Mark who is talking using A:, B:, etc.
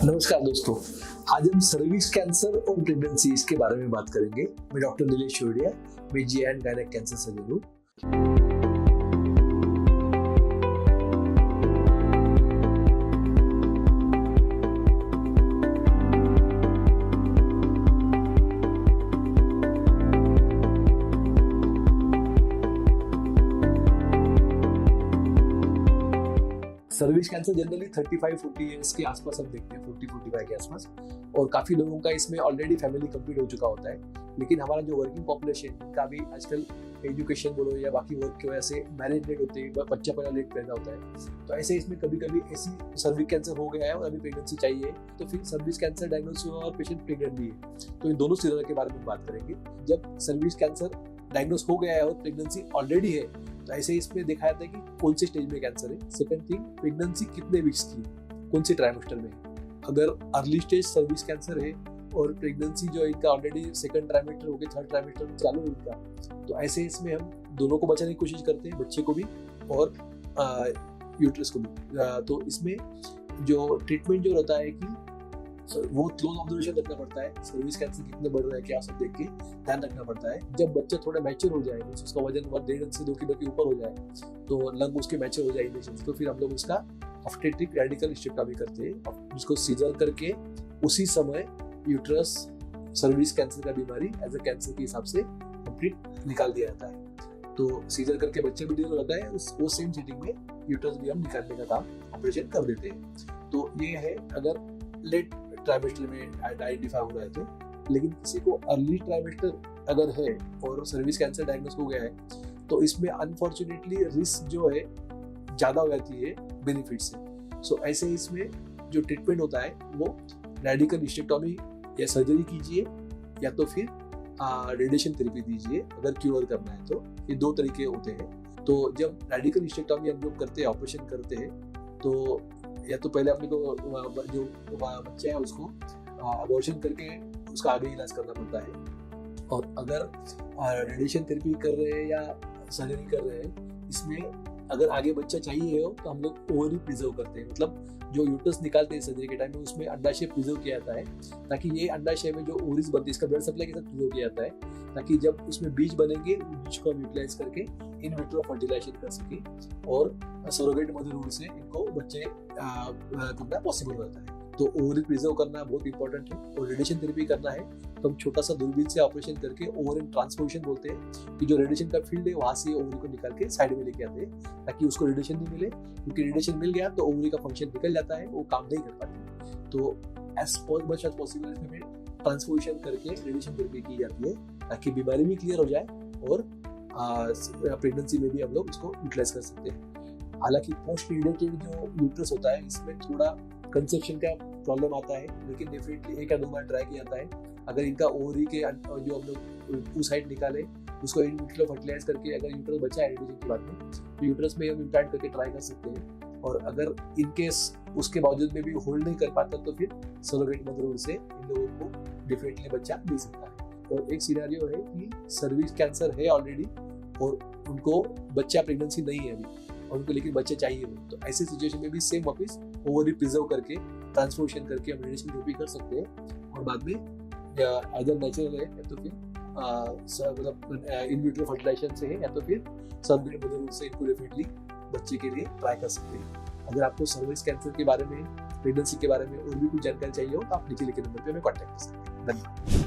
A: नमस्कार दोस्तों, आज हम सर्विक्स कैंसर और प्रेगनेंसी इसके बारे में बात करेंगे। मैं डॉक्टर नीलेश शोडिया, मैं जी एंड गायनेक कैंसर सर्जन हूँ। सर्विक्स कैंसर जनरली 35-40 ईयर्स के आसपास हम देखते हैं, 40-45 के आसपास, और काफ़ी लोगों का इसमें ऑलरेडी फैमिली कंप्लीट हो चुका होता है। लेकिन हमारा जो वर्किंग पॉपुलेशन का भी आजकल एजुकेशन बोलो या बाकी वर्क की वजह से मैरिज लेट होते हैं, बच्चा पहला लेट पैदा होता है, तो ऐसे इसमें कभी कभी ऐसी सर्विक्स कैंसर हो गया है और अभी प्रेगनेंसी चाहिए, तो फिर सर्विक्स कैंसर डायग्नोस हुआ और पेशेंट प्रेग्नेंट भी है, तो इन दोनों सिनेरियो के बारे में बात करेंगे। जब सर्विक्स कैंसर डायग्नोस हो गया है और प्रेगनेंसी ऑलरेडी है, तो ऐसे इसमें देखा जाता है कि कौन से स्टेज में कैंसर है। सेकंड थिंग, प्रेगनेंसी कितने वीक्स की, कौन से ट्राइमेस्टर में है। अगर अर्ली स्टेज सर्विक्स कैंसर है और प्रेगनेंसी जो इनका ऑलरेडी सेकंड ट्राइमेस्टर हो गया, थर्ड ट्राइमेस्टर में चालू है इनका, तो ऐसे इसमें हम दोनों को बचाने की कोशिश करते हैं, बच्चे को भी और यूट्रस को भी। तो इसमें जो ट्रीटमेंट जो रहता है कि वो क्लोज ऑब्जर्वेशन रखना पड़ता है, सर्विक्स कैंसर कितने बढ़ रहा है क्या सब देख के ध्यान रखना पड़ता है। जब बच्चा थोड़ा मैच्योर हो जाए, उसका वजन 1.5 से 2 किलो के ऊपर हो जाए, तो लंग उसके मैच्योर हो जाए, तो फिर हम लोग उसका ऑब्स्टेट्रिक रेडिकल हिस्टेक्टोमी करते हैं, जिसको सीजर करके उसी समय यूट्रस सर्विक्स कैंसर का बीमारी एज अ कैंसर के हिसाब से कंप्लीट निकाल दिया जाता है। तो सीजर करके बच्चे भी डिलीवर होता है, वो सेम सेटिंग में यूट्रस भी हम निकालने का काम ऑपरेशन कर देते हैं। तो ये है अगर लेट ट्राइमेस्टर में आइडेंटिफाई हो रहा है तो। लेकिन किसी को अर्ली ट्राइमेस्टर अगर है और सर्विक्स कैंसर डायग्नोस हो गया है, तो इसमें अनफॉर्चुनेटली रिस्क जो है ज़्यादा हो जाती है बेनिफिट से। सो ऐसे इसमें जो ट्रीटमेंट होता है वो रेडिकल हिस्टेक्टोमी या सर्जरी कीजिए, या तो फिर रेडिएशन थेरेपी दीजिए अगर क्योर करना है तो। ये दो तरीके होते हैं। तो जब रेडिकल हिस्टेक्टोमी हम लोग करते हैं, ऑपरेशन करते हैं, तो या तो पहले अपने को जो बच्चा है उसको अबॉर्शन करके उसका आगे इलाज करना पड़ता है। और अगर रेडिएशन थेरेपी कर रहे हैं या सर्जरी कर रहे हैं, इसमें अगर आगे बच्चा चाहिए हो तो हम लोग ओवरी प्रिजर्व करते हैं। मतलब जो यूट्रस निकालते हैं सर्जरी के टाइम में, उसमें अंडाशय प्रिजर्व किया जाता है, ताकि ये अंडाशय में जो ओवरीज बनती है इसका ब्लड सप्लाई के साथ प्रिजर्व किया जाता है, ताकि जब उसमें बीज बनेंगे बीज को हम यूटिलाइज करके इन विट्रो फर्टिलाइजेशन कर सके और सरोगेट मदर रूट से इनको बच्चे करना पॉसिबल होता है। तो ओवरी प्रिजर्व करना बहुत इंपॉर्टेंट है। और रेडिएशन थेरेपी करना है तो हम छोटा सा दूरबीन से ऑपरेशन करके ओवरिन ट्रांसपोजिशन बोलते हैं, कि जो रेडिएशन का फील्ड है वहां से ओवरी को निकाल के साइड में लेके आते हैं, ताकि उसको रेडिएशन नहीं मिले, क्योंकि रेडिएशन मिल गया तो ओवरी का फंक्शन निकल जाता है, वो काम नहीं कर पाती। तो एज मच एज पॉसिबल इसमें ट्रांसपोजिशन करके रेडिएशन थेरेपी की जाती है, ताकि बीमारी भी क्लियर हो जाए और प्रेगनेंसी में भी हम लोग इसको यूटिलाइज कर सकते हैं। हालांकि पोस्ट नीडेटेड जो यूट्रस होता है, इसमें थोड़ा कंसेप्शन का प्रॉब्लम आता है, लेकिन डेफिनेटली 1 या 2 बार ट्राई किया जाता है। अगर इनका ओवरी के जो हम लोग टू साइड निकाले, उसको इन विट्रो फर्टिलाइज करके अगर यूट्रस बचा है रेडिएशन के बाद में, तो यूट्रस में हम इम्प्लांट करके ट्राई कर सकते हैं। और अगर इन केस उसके बावजूद में भी होल्ड नहीं कर पाता, तो फिर सरोगेट मदर से इन लोगों को डेफिनेटली बच्चा मिल सकता है। और एक सिनेरियो है कि सर्विक्स कैंसर है ऑलरेडी और उनको बच्चा प्रेगनेंसी नहीं है अभी, और उनको लेकिन बच्चे चाहिए हो, तो ऐसी सिचुएशन में भी सेम वापस ओवरी प्रिजर्व करके ट्रांसपोजिशन करके हम रेडिएशन थेरेपी कर सकते हैं। और बाद में अगर नेचुरल है या तो फिर मतलब इन विट्रो फर्टिलाइजेशन से है, या तो फिर सरोगेट मदर से इनको डेफिनेटली बच्चे के लिए ट्राई कर सकते हैं। अगर आपको सर्विक्स कैंसर के बारे में, प्रेगनेंसी के बारे में और भी कुछ जानकारी चाहिए हो, तो आप नीचे लिखे नंबर पे हमें कॉन्टैक्ट कर सकते हैं। धन्यवाद।